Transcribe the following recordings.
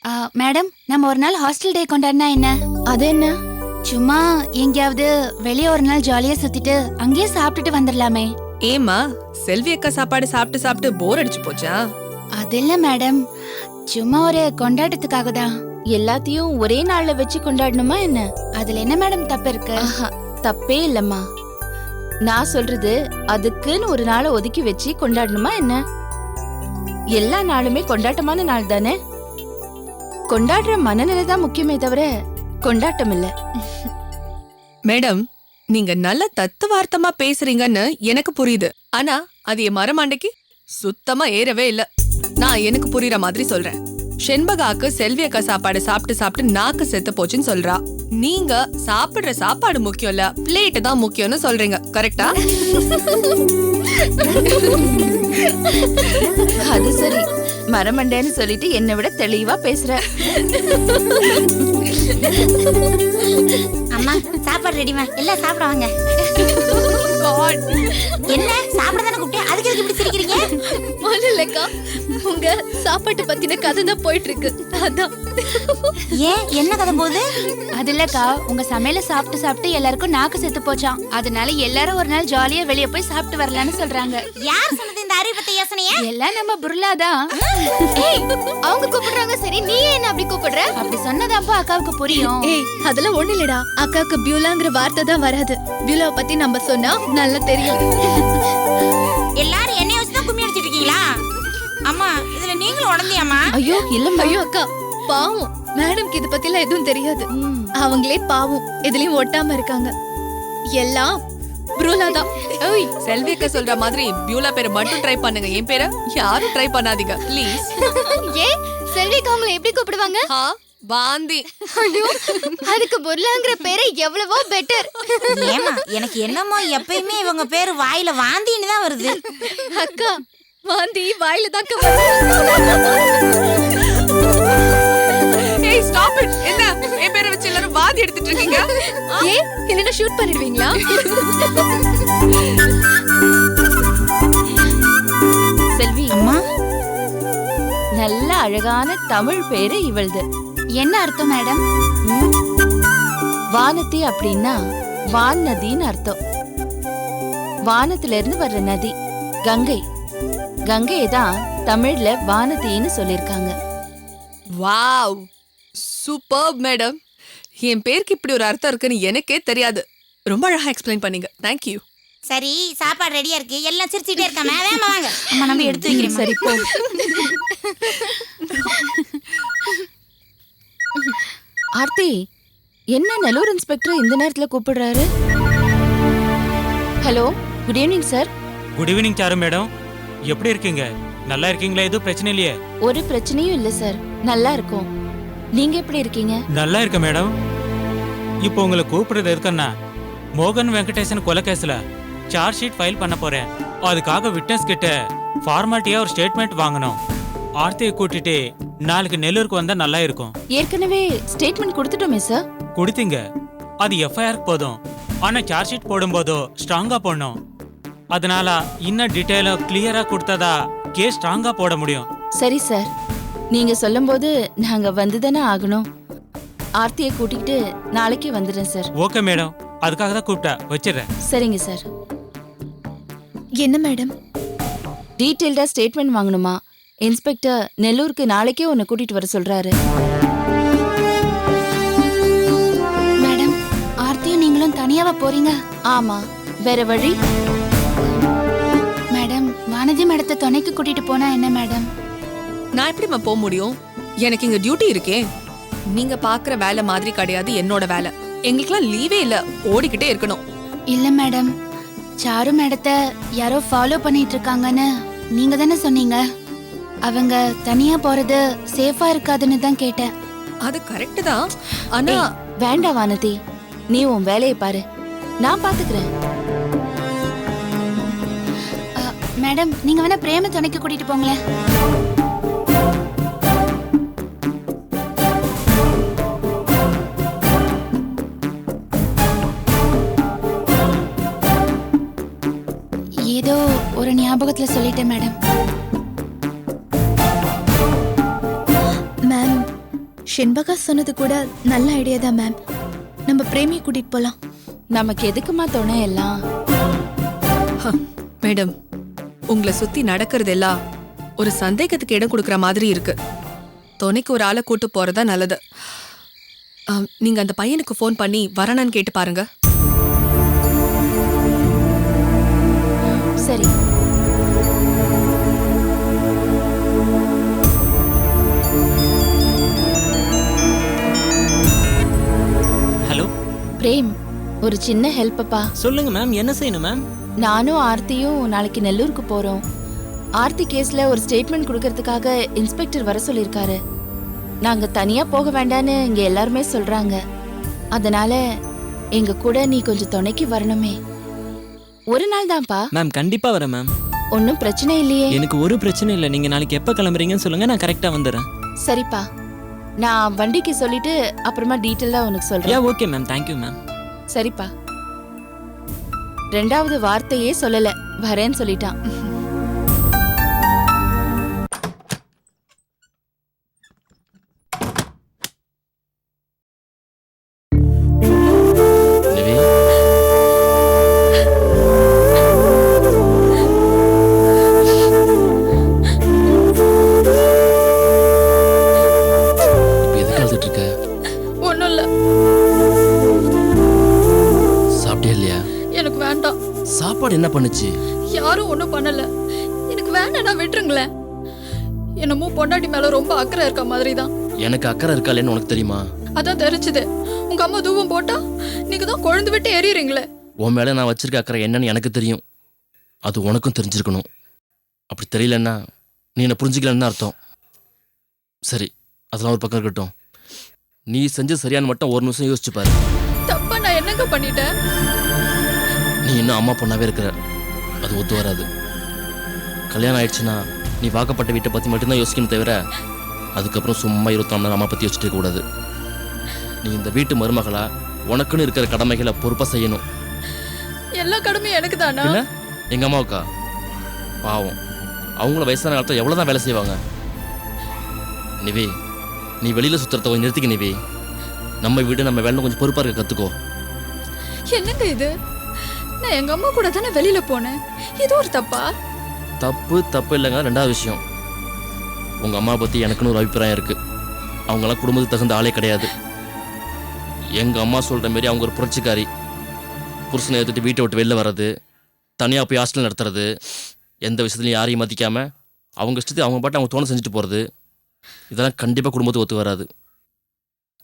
Madam, நம்ம ஒரு நாள் ஹாஸ்டல் டே கொண்டாடினா என்ன? அது என்ன? சும்மா எங்கேயாவது வெளியே ஒரு நாள் ஜாலியா சுத்திட்டு அங்கேயே சாப்பிட்டுட்டு வந்துடலாமே. ஏமா செல்வி அக்கா சாப்பாடு சாப்பிட்டு சாப்பிட்டு போர் அடிச்சு போச்சா? அது இல்ல மேடம், சும்மா ஒரு கொண்டாட்டத்துக்காக தான். எல்லாத்தையும் ஒரே நாள்ல வச்சு கொண்டாடணுமா என்ன? அதுல என்ன மேடம் தப்பு இருக்கு? தப்பே இல்லம்மா. நான் சொல்றது அதுக்குன்னு ஒரு நாளை ஒதுக்கி வச்சு கொண்டாடணுமா என்ன? எல்லா நாளுமே கொண்டாட்டமான நாள் தானே. கொண்டாடுற மனநிலை தான் முக்கியமே தவிர கொண்டாட்டம் இல்ல. மேடம், நீங்க நல்ல தத்துவார்த்தமா பேசுறீங்கன்னு எனக்கு புரியுது. ஆனா அது என் மரமாண்டைக்கு சுத்தமா ஏறவே இல்ல. நான் எனக்கு புரியுற மாதிரி சொல்றேன். செண்பகாக்கு செல்வி அக்கா சாப்பாடு சாப்பிட்டு சாப்பிட்டு நாக்கு செத்து போச்சுன்னு சொல்றா. நீங்க சாப்பிடுற சாப்பாடு முக்கியம் இல்ல, பிளேட் தான் முக்கியம்னு சொல்றீங்க. கரெக்டா? அது சரி, மரமண்டேன்னு சொல்லிட்டு என்னை விட தெளிவா பேசுற. அம்மா சாப்பாடு ரெடிமா, எல்லாம் சாப்பிடுவாங்க. என்ன சாப்பிட தானே கூப்பிட்டேன், அதுக்கு எதுக்கு இப்படி சிரிக்கிறீங்க? இல்லக்கா, உங்க சாப்பாட்டு பத்தின கதை தான் போயிட்டு இருக்கு. அதான். ஏன் என்ன கதை போகுது? அது இல்லக்கா, உங்க சமையல சாப்பிட்டு சாப்பிட்டு எல்லாருக்கும் நாக்கு செத்து போச்சாம். அதனால எல்லாரும் ஒரு நாள் ஜாலியா வெளியே போய் சாப்பிட்டு வரலான்னு சொல்றாங்க. யார் சொன்னது இந்த அறிவிப்பத்தை யோசனைய? எல்லாம் நம்ம புர்லாதான். அவங்க கூப்பிடுறாங்க, சரி நீ என்ன அப்படி கூப்பிடுற? அப்படி சொன்னதாப்பா அக்காவுக்கு புரியும். ஏய், அதெல்லாம் ஒண்ணு இல்லடா. அக்காக்கு பியூலாங்கிற வார்த்தை தான் வராது. பியூலாவை பத்தி நம்ம சொன்னா நல்லா தெரியும். எல்லாரும் என்னைய வச்சுதான் கும்மி அடிச்சிட்டு இருக்கீங்களா? அம்மா இதுல நீங்களும் உடந்தியாமா? ஐயோ இல்லம்மா. ஐயோ அக்கா, பாவம் மேடம்க்கு இது பத்திலாம் எதுவும் தெரியாது. அவங்களே பாவம் எதுலயும் ஒட்டாம இருக்காங்க. எல்லாம் புரூலா தான். ஓய், செல்வி அக்கா சொல்ற மாதிரி பியூலா பேரை மட்டும் ட்ரை பண்ணுங்க. என் பேரை யாரும் ட்ரை பண்ணாதீங்க ப்ளீஸ். ஏ செல்விக்கு அவங்களை எப்படி கூப்பிடுவாங்க? வாந்தி. ஐயோ, அதுக்கு புர்லாங்கிற பேரு எவ்வளவோ பெட்டர். ஏமா எனக்கு என்னமோ எப்பயுமே இவங்க பேரு வாயில வாந்தின்னு தான் வருது. அக்கா, வாந்தி வாயில தான். ஏய் ஸ்டாப் இட். என்ன என் பேரை வச்சு எல்லாரும் வாந்தி எடுத்துட்டு இருக்கீங்க? ஏ இல்லனா ஷூட் பண்ணிடுவீங்களா? செல்வி அம்மா நல்ல அழகான தமிழ் பேரு இவள்து. என்ன அர்த்தம் மேடம்? வானதி அப்படின்னா வான் நதின்னு அர்த்தம். வானத்துல இருந்து வர்ற நதி கங்கை. கங்கையை தான் தமிழ்ல வானதின்னு சொல்லிருக்காங்க. Wow, super madam. என் பேருக்கு இப்படி ஒரு அர்த்தம் இருக்குன்னு எனக்கே தெரியாது. ரொம்ப அழகா எக்ஸ்பிளைன் பண்ணீங்க. Thank you. சரி சாப்பாடு ரெடியா இருக்கு, எல்லாம் சிரிச்சுட்டே இருக்காம வேகமா வாங்க. அம்மா நம்ம எடுத்து வைக்கிறேன். சரி போ. ஆர்த்தி, என்ன நல்லூர் இன்ஸ்பெக்டர் இந்த நேரத்துல கூப்பிடுறாரு? Hello, good evening sir. Good evening sir madam. எப்படி இருக்கீங்க? நல்லா இருக்கீங்களா? எதுவும் பிரச்சனை இல்லையே? ஒரு பிரச்சனையும் இல்ல சார், நல்லா இருக்கும். நீங்க எப்படி இருக்கீங்க? நல்லா இருக்க மேடம். இப்போ உங்களை கூப்பிடுறது எதுக்குன்னா, மோகன் வெங்கடேசன் கொலை கேஸ்ல சார்ஜ் ஷீட் ஃபைல் பண்ண போறேன். அதுக்காக விட்னஸ் கிட்ட ஃபார்மாலிட்டியா ஒரு ஸ்டேட்மெண்ட் வாங்கணும். ஆர்த்தியை கூட்டிட்டு நாளைக்கு நெல்லூருக்கு வந்தா நல்லா இருக்கும். ஏற்கனவே ஸ்டேட்மெண்ட் கொடுத்துட்டோமே சார். கொடுத்தீங்க, அது எஃப்ஐஆர் போதும். ஆனா சார்ஜ் ஷீட் போடும்போதோ ஸ்ட்ராங்கா போடணும். அதனால இன்னும் டீட்டெயிலா கிளியரா கொடுத்ததா கேஸ் ஸ்ட்ராங்கா போட முடியும். சரி சார், நீங்க சொல்லும்போது நாங்க வந்துதானே ஆகணும். ஆர்த்தியை கூட்டிட்டு நாளைக்கு வந்துடுறேன் சார். ஓகே மேடம், அதுக்காக தான் கூப்பிட்டா. வச்சிடுறேன். சரிங்க சார். என்ன மேடம்? டீட்டெயில்டா ஸ்டேட்மெண்ட் வாங்கணுமா? இன்ஸ்பெக்டர் நெல்லூருக்கு நாளைக்கே உன்னை கூட்டிட்டு வர சொல்றாரு. மேடம், ஆர்த்தியும் நீங்களும் தனியாவா போறீங்க? ஆமா, வேற வழி? மேடம், வானதி மேடத்தை துணைக்கு கூட்டிட்டு போனா என்ன மேடம்? நான் எப்படிம்மா போக முடியும்? எனக்கு இங்க டியூட்டி இருக்கே. நீங்க பாக்குற வேலை மாதிரி கிடையாது என்னோட வேலை. எங்களுக்குலாம் லீவே இல்ல, ஓடிக்கிட்டே இருக்கணும். இல்ல மேடம், சாரு மேடத்தை யாரோ ஃபாலோ பண்ணிட்டு இருக்காங்கன்னு நீங்க தானே சொன்னீங்க. அவங்க தனியா போறது சேஃபா இருக்காதுன்னு தான் கேட்டேன். அது கரெக்ட் தான். ஆனா ஏய், வேண்டாம் வானதி, நீ உன் வேலையை பாரு, நான் பாத்துக்கிறேன். மேடம், நீங்க வேணா பிரேம துணைக்கு கூட்டிட்டு போங்களேன். ஏதோ ஒரு ஞாபகத்துல சொல்லிட்டேன் மேடம். மேம், ஷென்பகா சொன்னது கூட நல்ல ஐடியா தான் மேம். நம்ம பிரேமியை கூட்டிட்டு போலாம். நமக்கு எதுக்குமா துணை எல்லாம்? மேடம், உங்களை சுத்தி நடக்கிறதெல்லாம் ஒரு சந்தேகத்துக்கு இடம் கொடுக்கற மாதிரி இருக்கு. துணைக்கு ஒரு ஆளை கூட்டு போறதா நல்லது. நீங்க அந்த பையனுக்கு ஃபோன் பண்ணி வரணான்னு கேட்டு பாருங்க. சரி. ஹலோ பிரேம், ஒரு சின்ன ஹெல்ப்பப்பா. சொல்லுங்க மேம், என்ன செய்யணும் மேம்? நானும் ஆர்த்தியும் நாளைக்கு நெல்லூருக்கு போறோம். ஆர்த்தி கேஸ்ல ஒரு ஸ்டேட்மெண்ட் கொடுக்கறதுக்காக இன்ஸ்பெக்டர் வர சொல்லிருக்காரு. நாங்க தனியா போக வேண்டான்னு இங்க எல்லாருமே சொல்றாங்க. அதனால எங்க கூட நீ கொஞ்சம் துணைக்கு வரணுமே. ஒரு நாள் தான்ப்பா. மேம் கண்டிப்பா வரேன் மேம். ஒன்னும் பிரச்சனை இல்லையே. எனக்கு ஒரு பிரச்சனை இல்லை. நீங்க நாளைக்கு எப்ப கிளம்புறீங்கன்னு சொல்லுங்க, நான் கரெக்டா வந்துடுறேன். சரிப்பா, நான் வண்டிக்கு சொல்லிட்டு அப்புறமா டீட்டெயிலா உனக்கு சொல்றேன். Okay ma'am, thank you ma'am. சரிப்பா. ரெண்டாவது வார்த்தையே சொல்லல, வரேன்னு சொல்லிட்டான். நிவி, இப்ப எதுக்கு அழுதுட்டு இருக்க? ஒன்றும் இல்லை, சாப்பிட்டியா இல்லையா? எனக்கு வேண்டாம். சாப்பாடு என்ன பண்ணுச்சு? யாரும் ஒன்றும் பண்ணல. எனக்கு வேண்டாம்னா விட்டுருங்களேன். என்னமோ பொண்டாட்டி மேல ரொம்ப அக்கறை இருக்க மாதிரி தான். எனக்கு அக்கறை இருக்காளேன்னு உனக்கு தெரியுமா? அதான் தெரிஞ்சுது. உங்க அம்மா தூவம் போட்டா நீங்க தான் கொழுந்து விட்டு எறியறீங்களே. உன் மேல நான் வச்சிருக்க அக்கறை என்னன்னு எனக்கு தெரியும். அது உனக்கும் தெரிஞ்சிருக்கணும். அப்படி தெரியலன்னா நீ என்ன புரிஞ்சுக்கலன்னு அர்த்தம். சரி, அதெல்லாம் ஒரு பக்கம் இருக்கட்டும். நீ செஞ்ச சரியான மட்டும் ஒரு நிமிஷம் யோசிச்சு பாரு. தப்பா நான் என்னங்க பண்ணிட்டேன்? நீ இன்னும் அம்மா பொண்ணாவே இருக்கிற. அது ஒத்து வராது. கல்யாணம் ஆயிடுச்சுன்னா நீ வாக்கப்பட்ட வீட்டை பற்றி மட்டும்தான் யோசிக்கணும் தவிர அதுக்கப்புறம் சும்மா 24 மணி நேரம் அம்மா பற்றி யோசிச்சுட்டு கூடாது. நீ இந்த வீட்டு மருமகளா உனக்குன்னு இருக்கிற கடமைகளை பொறுப்பாக செய்யணும். எல்லா கடமையும் எனக்கு தானா? என்ன எங்கள் அம்மாவுக்கா? பாவம், அவங்கள வயசான காலத்தில் எவ்வளோதான் வேலை செய்வாங்க. நிவி, நீ வெளியில் சுற்றுறத கொஞ்சம் நிறுத்திக்க நிவி. நம்ம வீடு நம்ம வேலை கொஞ்சம் பொறுப்பாக இருக்க கற்றுக்கோ. என்னங்க இது? நான் எங்க அம்மா கூட தானே வெளியில போனேன். இது ஒரு தப்பா? தப்பு இல்லைங்க. ரெண்டாவது விஷயம், உங்கள் அம்மா பற்றி எனக்குன்னு ஒரு அபிப்பிராயம் இருக்குது. அவங்களாம் குடும்பத்துக்கு தகுந்த ஆளே கிடையாது. எங்கள் அம்மா சொல்கிற மாரி அவங்க ஒரு புரட்சிக்காரி. புருஷனை எடுத்துட்டு வீட்டை விட்டு வெளில வர்றது, தனியாக போய் ஹாஸ்டல் நடத்துறது, எந்த விஷயத்துலையும் யாரையும் மதிக்காமல் அவங்க இஷ்டத்துக்கு அவங்க பாட்டு அவங்க தோணை செஞ்சுட்டு போகிறது, இதெல்லாம் கண்டிப்பாக குடும்பத்துக்கு ஒத்து வராது.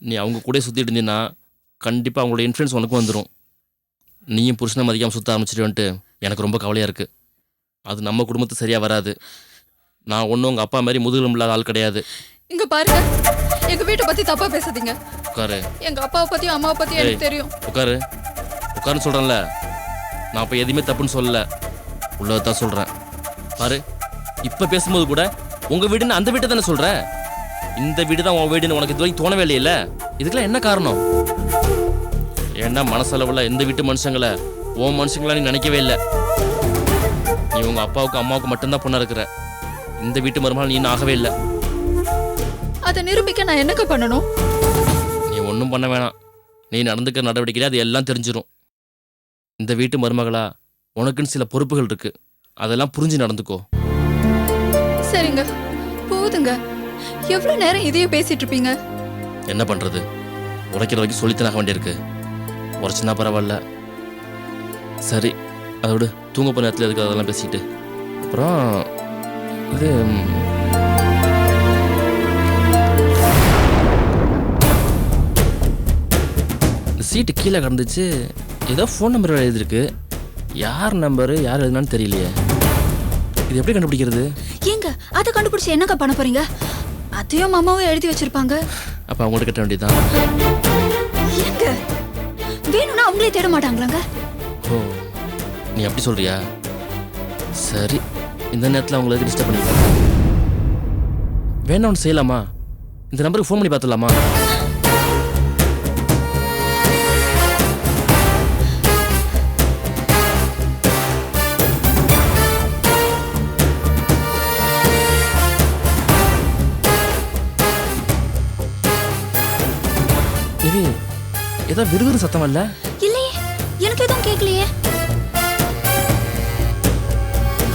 நீ அவங்க கூட சுற்றிட்டு இருந்தீங்கன்னா கண்டிப்பாக அவங்களோட இன்ஃப்ளூயன்ஸ் உனக்கும் வந்துடும். நீயும் புருஷனை மதிக்காமல் சுற்ற ஆரம்பிச்சிடுன்ட்டு எனக்கு ரொம்ப கவலையாக இருக்குது. அது நம்ம குடும்பத்துக்கு சரியாக வராது. நான் ஒன்றும் உங்கள் அப்பா மாதிரி முதுகெலும்பு இல்லாத ஆள் கிடையாது. இங்க பாருங்க, எங்க வீட்டை பத்தி தப்பா பேசாதீங்க. உட்காரு. எங்க அப்பாவை பத்தியும் அம்மாவை பத்தியும் எனக்கு தெரியும். உட்காருன்னு சொல்கிறேன்ல. நான் இப்போ எதுவுமே தப்புன்னு சொல்லலை, உள்ளதான் சொல்கிறேன். பாரு, இப்போ பேசும்போது கூட உங்கள் வீடுன்னு அந்த வீட்டை தானே சொல்கிறேன். இந்த வீடு தான் உன் வீடுன்னு உனக்கு இது வரைக்கும் தோணவே இல்லையில. இதுக்கெல்லாம் என்ன காரணம்? ஏன்னா மனசளவில் எந்த வீட்டு மனுஷங்களை உன் மனுஷங்களா நீ நினைக்கவே இல்லை. நீ உங்கள் அப்பாவுக்கு அம்மாவுக்கு மட்டும்தான் பொண்ணா இருக்கிற. இந்த வீட்டு மருமகள் நீ ஆகவே இல்லை. அதை நிரூபிக்க நான் என்னங்க பண்ணணும்? நீ ஒன்றும் பண்ண வேணாம். நீ நடந்துக்கிற நடவடிக்கையில அது எல்லாம் தெரிஞ்சிடும். இந்த வீட்டு மருமகளா உனக்குன்னு சில பொறுப்புகள் இருக்கு. அதெல்லாம் புரிஞ்சு நடந்துக்கோ. சரிங்க, போதுங்க. எவ்வளவு நேரம் இதையே பேசிட்டு இருப்பீங்க? என்ன பண்றது, உடைக்கிற வரைக்கும் சொல்லித்தனாக வேண்டியிருக்கு. உரைச்சுனா பரவாயில்ல. சரி, அதோட தூங்க போன நேரத்தில் எதுக்கு அதெல்லாம் பேசிட்டு. அப்புறம் இது சீட்டு கீழே கிடந்துச்சு. ஏதோ ஃபோன் நம்பர் எழுதிருக்கு. யார் நம்பரு யார் எழுதுனான்னு தெரியலையே. இது எப்படி கண்டுபிடிக்கிறது? ஏங்க, அதை கண்டுபிடிச்சு என்னங்க பண்ண போறீங்க? அதையும் மாமாவும் எழுதி வச்சிருப்பாங்க. அப்போ அவங்கள்ட்ட கட்ட வேண்டியதுதான். ஏங்க, வேணும்னா அவங்களே தேட மாட்டாங்களாங்க? ஓ, நீ அப்படி சொல்றியா? சரி, இந்த நேரத்தில் அவங்களுக்கு டிஸ்டர்ப் பண்ணிக்கலாம். வேணா ஒன்று செய்யலாமா? இந்த நம்பருக்கு ஃபோன் பண்ணி பார்த்துடலாமா? ஏதோ விறுவிறு சத்தம் இல்ல? இல்லையே, எனக்கு எதுவும் கேட்கலையே.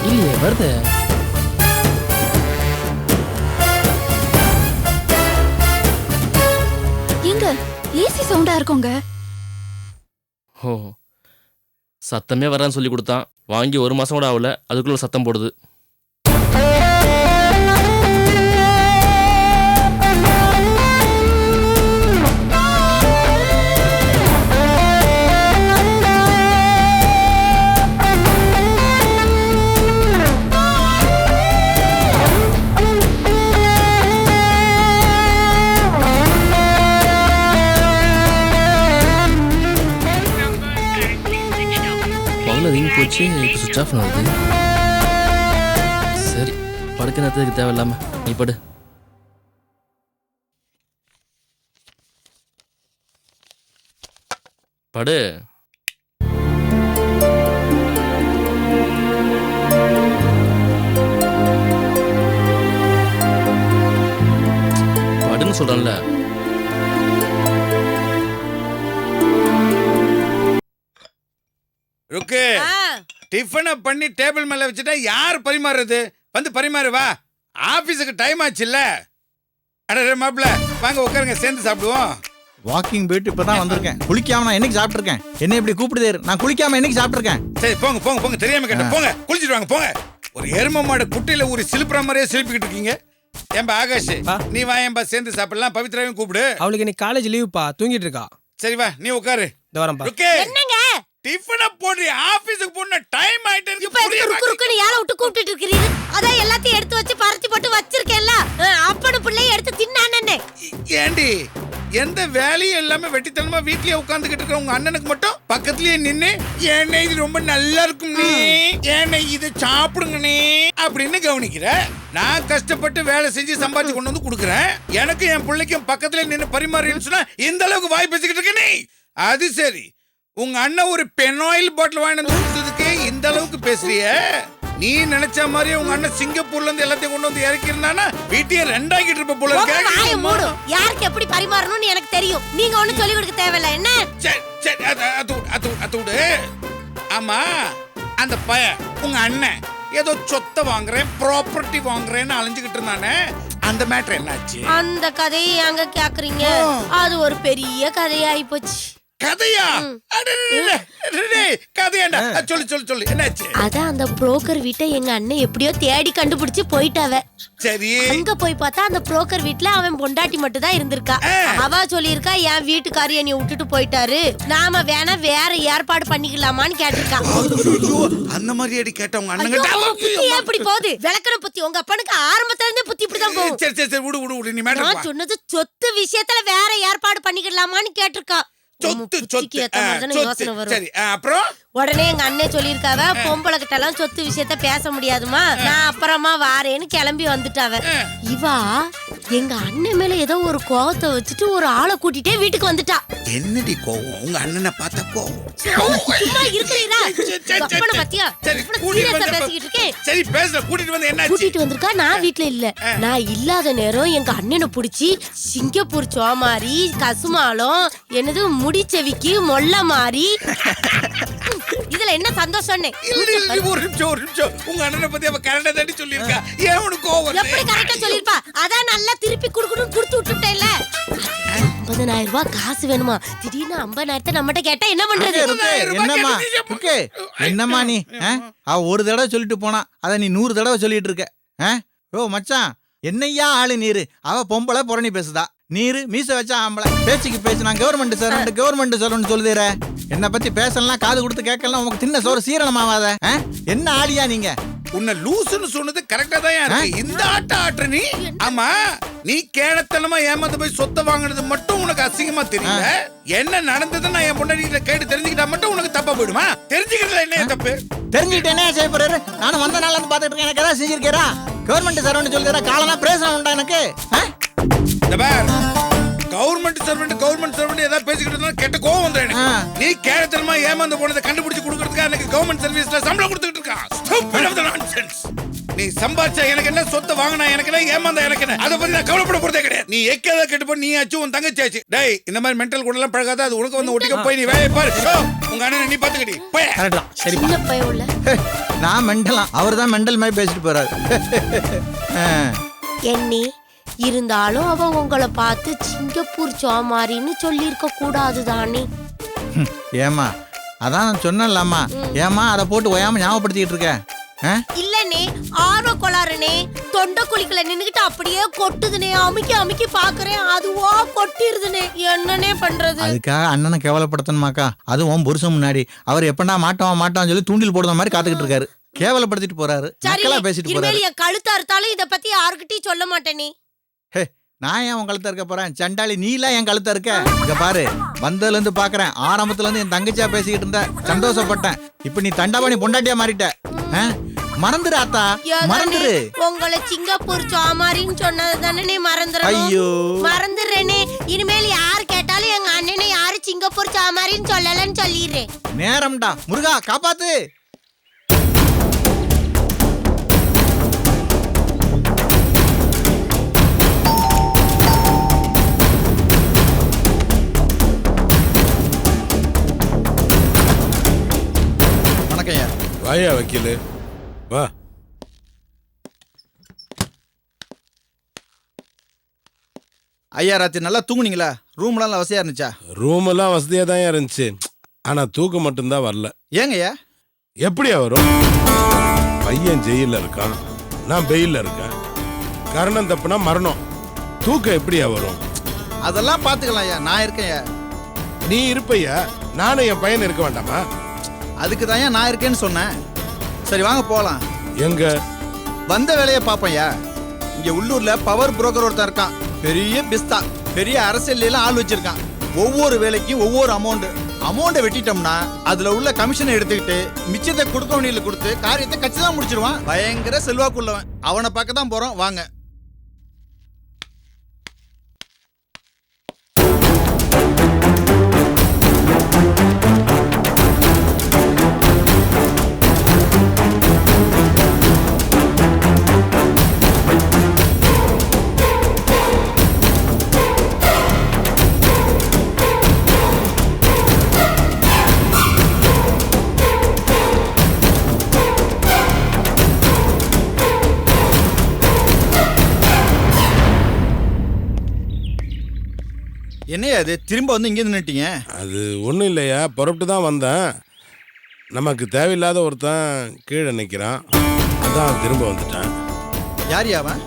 இல்லையே, வருது. எங்க ஏசி சவுண்டா இருக்குங்க. ஓ, சத்தமே வரான்னு சொல்லி கொடுத்தான். வாங்கி 1 மாசம் கூட ஆகல, அதுக்குள்ள ஒரு சத்தம் போடுது. ரிங் போச்சு, இப்போ சுவிட்ச் ஆஃப் ஆகுது. சரி, படுக்க நேரத்துக்கு தேவையில்லாம நீ படு. படு. படுன்னு சொல்றேன்ல. ருக்கு, டிஃபனை பண்ணி டேபிள் மேல வச்சுட்டா யார் பரிமாறுறது? வந்து பரிமாறு வா, ஆபீஸுக்கு டைம் ஆச்சுல்ல. அட மாப்பிள்ள வாங்க உட்காருங்க, சேர்ந்து சாப்பிடுவோம். வாக்கிங் போயிட்டு இப்பதான் வந்திருக்கேன். குளிக்காம நான் என்னைக்கு சாப்பிட்டுருக்கேன்? என்ன இப்படி கூப்பிடுதே? நான் குளிக்காம என்னைக்கு சாப்பிட்டுருக்கேன்? சரி போங்க போங்க போங்க, தெரியாம கேட்டேன். போங்க குளிச்சுட்டு வாங்க போங்க. ஒரு எரும மாடு குட்டையில ஒரு சிலுப்புற மாதிரியே சிலுப்பிக்கிட்டு இருக்கீங்க. ஏன்பா ஆகாஷ், நீ வா, ஏன்பா சேர்ந்து சாப்பிடலாம். பவித்ராவையும் கூப்பிடு. அவளுக்கு இன்னைக்கு காலேஜ் லீவுப்பா, தூங்கிட்டு இருக்கா. சரி வா, நீ உட்காரு. இந்த வரேன்ப்பா. என்னங்க டிஃபனை போடுறி, ஆபீஸுக்கு போன டைம் ஆயிட்டு இருக்கு. இப்ப எதுக்கு ருக்கு ருக்குன்னு யாரை விட்டு கூப்பிட்டுட்டு இருக்கீங்க? அதான் எல்லாத்தையும் எடுத்து வச்சு பறிச்சு போட்டு வச்சிருக்கேன்ல. அப்பனு பிள்ளைய எடுத்து தின்னானே. ஏண்டி, எந்த வேலையும் எல்லாமே வெட்டித்தனமா வீட்லயே உட்கார்ந்துகிட்டு இருக்க உங்க அண்ணனுக்கு மட்டும் பக்கத்துலயே நின்னு ஏனே இது ரொம்ப நல்லா இருக்கும் நீ, ஏனே இதை சாப்பிடுங்க நீ அப்படின்னு கவனிக்கிற. நான் கஷ்டப்பட்டு வேலை செஞ்சு சம்பாதிச்சு கொண்டு வந்து கொடுக்குறேன். எனக்கு என் பிள்ளைக்கும் பக்கத்துல நின்று பரிமாறின்னு சொன்னா இந்த அளவுக்கு வாய் பேசிக்கிட்டு இருக்க நீ. அது சரி, உங்க அண்ணன் ஒரு பெனாயில் பாட்டில் வாங்கி வந்து கொடுத்ததுக்கு இந்த அளவுக்கு பேசுறிய? நீ நினைச்ச மாதிரி உங்க அண்ணன் சிங்கப்பூர்ல இருந்து எல்லாத்தையும் கொண்டு வந்து இறக்கிருந்தானா வீட்டையே 2 ஆக்கிட்டு இருப்ப போல இருக்கு. யாருக்கு எப்படி பரிமாறணும்னு எனக்கு தெரியும். நீங்க ஒண்ணும் சொல்லி கொடுக்க தேவையில்ல. என்ன சரி, அது ஆமா, அந்த பையன் உங்க அண்ணன் ஏதோ சொத்தை வாங்குறேன், ப்ராப்பர்ட்டி வாங்குறேன்னு அலைஞ்சுக்கிட்டு இருந்தானே, அந்த மேட்டர் என்னாச்சு? அந்த கதையை அங்க கேக்குறீங்க? அது ஒரு பெரிய கதையாயி போச்சு. கதையா? கதையாண்டா, சொல்லு என்னாச்சு? அதான் அந்த புரோக்கர் வீட்டை எங்க அண்ணன் எப்படியோ தேடி கண்டுபிடிச்சு போயிட்டாவ. சரி, அங்க போய் பார்த்தா அந்த புரோக்கர் வீட்ல அவன் பொண்டாட்டி மட்டும் தான் இருந்திருக்கா. அவ சொல்லியிருக்கா, என் வீட்டுக்காரி என்னை விட்டுட்டு போயிட்டாரு, நாம வேணா வேற ஏற்பாடு பண்ணிக்கலாமான்னு கேட்டிருக்கா. அந்த மாதிரி அடி கேட்டவங்க அண்ணன் எப்படி போகுது விளக்கண புத்தி? உங்க அப்பனுக்கு ஆரம்பத்துல இருந்தே புத்தி இப்படிதான் போகும். சரி விடு நீ மேட்டர். நான் சொன்னது சொத்து விஷயத்துல வேற ஏற்பாடு பண்ணிக்கலாமான்னு கேட்டிருக்கா. சரி, அப்புறம் உடனே எங்க அண்ணன் சொல்லிருக்காவ, பொம்பளை கிட்ட எல்லாம் சொத்து விஷயத்த பேச முடியாதுமா, நான் அப்புறமா வாரேன்னு கிளம்பி வந்துட்டாவ. இவா எங்க அண்ணன் மேல ஏதோ ஒரு கோவத்தை வச்சுட்டு ஒரு ஆளை கூட்டிட்டே வீட்டுக்கு வந்துட்டா. என்னடி கோவம்? உங்க அண்ணனை பார்த்த கோவம்? சும்மா இருக்கிறீரா? அப்பன பத்தியா பேசிக்கிட்டு இருக்கேன். சரி பேச, கூட்டிட்டு வந்து என்ன கூட்டிட்டு வந்திருக்கா. நான் வீட்டுல இல்ல. நான் இல்லாத நேரம் எங்க அண்ணனை புடிச்சு சிங்கப்பூர் சோமாரி, கசுமாலம், என்னது முடிச்செவிக்கு மொல்ல மாறி. இதுல என்ன சந்தோஷம்? ஒரு நிமிஷம், உங்க அண்ணனை பத்தி அவ கரெக்டா தாண்டி சொல்லிருக்கா. ஏன் உனக்கு கோவம்? எப்படி கரெக்டா சொல்லிருப்பா? அதான் நல்லா திருப்பி குடுக்குன்னு கொடுத்து விட்டுட்டேன்ல. 50,000 ரூபாய் காசு வேணுமா? திடீர்னு 50,000 நம்மகிட்ட கேட்டா என்ன பண்றது? என்னம்மா நீ? அவ ஒரு தடவை சொல்லிட்டு போனா அத நீ 100 தடவை சொல்லிட்டு இருக்க. ஓ மச்சான், என்னையா ஆளு நீரு? அவ பொம்பளை புரணி பேசுதா, நீரு மீச வச்சா ஆம்பளை. பேச்சுக்கு பேச்சு நான் கவர்மெண்ட் சர்வன்ட் சொல்லுதேற. என்ன பத்தி பேசலாம், காது கொடுத்து கேட்கலாம், உனக்கு தின்ன சோறு சீரணமாவாத. என்ன ஆளியா நீங்க? உன்னை லூசுன்னு சொன்னது கரெக்டா தான் இருக்கு. இந்த ஆட்ட நீ. ஆமா, நீ கேடத்தனமா ஏமாந்து போய் சொத்தை வாங்கினது மட்டும் உனக்கு அசிங்கமா தெரியல. என்ன நடந்ததுன்னு என் பொண்டாட்டிகிட்ட கேட்டு தெரிஞ்சுக்கிட்டா மட்டும் உனக்கு தப்பா போயிடுமா? தெரிஞ்சுக்கிறதுல என்ன தப்பு? தெரிஞ்சுக்கிட்டு என்ன செய்ய போறாரு? நானும் வந்த நாள்ல இருந்து பாத்துட்டு இருக்கேன். எனக்கு ஏதாவது செஞ்சிருக்கா? கவர்மெண்ட் சர்வன்ட் சொல்லுற காலனா பிரேசனம் உண்டா எனக்கு? கவர்மெண்ட் சர்வெண்ட் ஏதாவது பேசிக்கிட்டு இருந்தா கெட்ட கோவம் வந்துடும் எனக்கு. நீ கேரத்தனமா ஏமாந்து போனதை கண்டுபிடிச்சு கொடுக்கறதுக்கு எனக்கு கவர்மெண்ட் சர்வீஸ்ல சம்பளம் கொடுத்துட்டு இருக்கான். Stupid of the nonsense. நீ சம்பாதிச்சா எனக்கு என்ன, சொத்தை வாங்கினா எனக்கு என்ன, ஏமாந்தா எனக்கு என்ன, அதை பத்தி நான் கவலைப்பட போறதே கிடையாது. நீ எக்கேதா கெட்டு போய் நீ ஆச்சு உன் தங்கச்சி ஆச்சு. டேய் இந்த மாதிரி மென்டல் கூட எல்லாம் பழகாத, அது உனக்கு வந்து ஒட்டிக்க போய் நீ வேலையை பாரு. உங்க அண்ணனை நீ பாத்துக்கடி போய். சின்ன பையன் உள்ள நான் மெண்டலாம், அவர் தான் மெண்டல் மாதிரி பேசிட்டு போறாரு. எண்ணி இருந்தாலும் அவன் உங்களை பார்த்து சிங்கப்பூர் சோமாரின்னு சொல்லியிருக்க கூடாது தானே. ஏமா அதான் நான் சொன்னேன்லாமா, ஏமா அதை போட்டு ஓயாம ஞாபகப்படுத்திட்டு இருக்க. இல்லனே ஆர்வ கொளாருனே, தொண்டை குழிக்குள்ள நின்னுகிட்டு அப்படியே கொட்டுதுனே, அமுக்கி அமுக்கி பாக்குறேன் அதுவா கொட்டிருதுனே, என்னன்னே பண்றது. அதுக்காக அண்ணனை கேவலப்படுத்தணுமாக்கா? அதுவும் புருஷன் முன்னாடி அவர் எப்படா மாட்டான்னு சொல்லி தூண்டில் போடுற மாதிரி காத்துக்கிட்டு இருக்காரு. கேவலப்படுத்திட்டு போறாரு, நக்கலா பேசிட்டு போறாரு. இனிமேல் என் கழுத்தா இருந்தாலும் இத பத்தி யாருக்கிட்டையும் சொல்ல மாட்டேனே. நான் ஏன் உன் கழுத்தா இருக்க போறேன்? சண்டாளி நீலாம் என் கழுத்தா இருக்க. இங்க பாரு, வந்ததுல இருந்து பாக்குறேன், ஆரம்பத்துல இருந்து என் தங்கச்சியா பேசிக்கிட்டு இருந்த, சந்தோஷப்பட்டேன். இப்ப நீ தண்டாபாணி பொண்டாட்டியா மாறிட்ட. மறந்துரு ஆத்தா, மறந்துரு. உங்களை சிங்கப்பூர் சோமாரின்னு சொன்னது தானே நீ மறந்துறணும். ஐயோ மறந்துடுறேனே. இனிமேல் யார் கேட்டாலும் எங்க அண்ணனை யாரு சிங்கப்பூர் சோமாரின்னு சொல்லலன்னு சொல்லிடுறேன். நேரம்டா முருகா, காப்பாத்து. வாயா வக்கீலு வா. ஐயா ராத்திரி நல்லா தூங்குனீங்களா? ரூம்லாம் வசதியா இருந்துச்சா? ரூம் எல்லாம் வசதியா தான் இருந்துச்சு, ஆனா தூக்கம் மட்டும்தான் வரல. ஏங்கய்யா? எப்படியா வரும்? பையன் ஜெயில இருக்கான், நான் பெயில இருக்கேன். கரணம் தப்புனா மரணம், தூக்கம் எப்படியா வரும்? அதெல்லாம் பாத்துக்கலாம் ஐயா, நான் இருக்கேன். நீ இருப்பையா, நானும் என் பையன் இருக்க வேண்டாமா? அதுக்கு தான் நான் இருக்கேன்னு சொன்னேன். சரி வாங்க போலாம். எங்க? வந்த வேலையை பாப்பையா. இங்க உள்ளூர்ல பவர் புரோக்கர் ஒருத்தன் இருக்கான், பெரிய பிஸ்தா, பெரிய அரசியல் ஆள் வச்சிருக்கான். ஒவ்வொரு வேலைக்கும் ஒவ்வொரு அமௌண்ட்டை வெட்டிட்டோம்னா அதுல உள்ள கமிஷனை எடுத்துக்கிட்டு மிச்சத்தை கொடுக்க வேண்டியதுல கொடுத்து காரியத்தை கச்சிதான் முடிச்சிருவான். பயங்கர செல்வாக்குள்ளவன். அவனை பார்க்க தான் போறோம், வாங்க. என்னையா அது திரும்ப வந்து இங்கே நின்னுட்டீங்க? அது ஒன்றும் இல்லையா, புறப்பட்டு தான் வந்தேன். நமக்கு தேவையில்லாத ஒருத்தன் கீழே நிற்கிறான், அதான் திரும்ப வந்துட்டேன். யார் அவன்?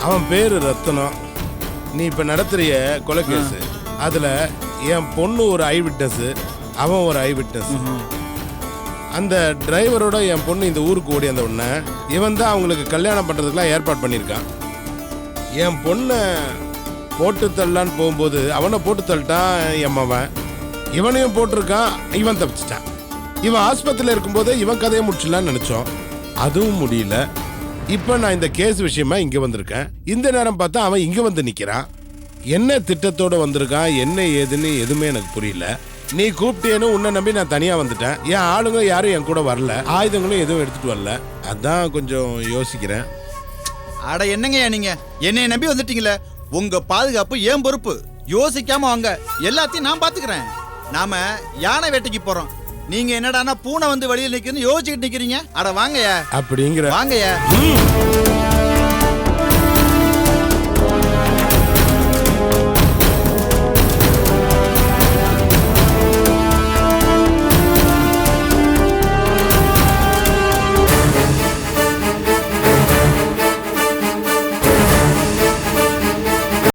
அவன் பேர் ரத்தனம். நீ இப்போ நடத்துறிய கொலைகேஸு, அதில் என் பொண்ணு ஒரு ஐ விட்னஸ், அவன் ஒரு ஐ விட்னஸ். அந்த டிரைவரோட என் பொண்ணு இந்த ஊருக்கு ஓடி அந்த உடனே இவன் தான் அவங்களுக்கு கல்யாணம் பண்ணுறதுக்கெலாம் ஏற்பாடு பண்ணியிருக்கான். என் பொண்ணை போட்டு தள்ளலான்னு போகும்போது அவனை போட்டு தள்ளிட்டான் என் மவன். இவனையும் போட்டிருக்கான், இவன் தப்பிச்சிட்டான். இவன் ஆஸ்பத்திரியில் இருக்கும்போது இவன் கதையை முடிச்சிடலான்னு நினச்சோம், அதுவும் முடியல. இப்போ நான் இந்த கேஸ் விஷயமா இங்கே வந்திருக்கேன். இந்த நேரம் பார்த்தா அவன் இங்கே வந்து நிற்கிறான். என்ன திட்டத்தோடு வந்திருக்கான், என்ன ஏதுன்னு எதுவுமே எனக்கு புரியல. நீ கூப்பிட்டேன்னு உன்னை நம்பி நான் தனியாக வந்துட்டேன். என் ஆளுங்க யாரும் என் கூட வரல, ஆயுதங்களும் எதுவும் எடுத்துகிட்டு வரல. அதான் கொஞ்சம் யோசிக்கிறேன். அட என்னங்கய்யா நீங்க, என்னைய நம்பி வந்துட்டீங்களே, உங்க பாதுகாப்பு ஏன் பொறுப்பு. யோசிக்காம வாங்க, எல்லாத்தையும் நான் பாத்துக்கிறேன். நாம யானை வேட்டைக்கு போறோம், நீங்க என்னடானா பூனை வந்து வழியில் நிக்கிறீங்க, யோசிச்சுட்டு நிக்கிறீங்க. அட வாங்கய்யா. அப்படிங்கிற வாங்கய்யா.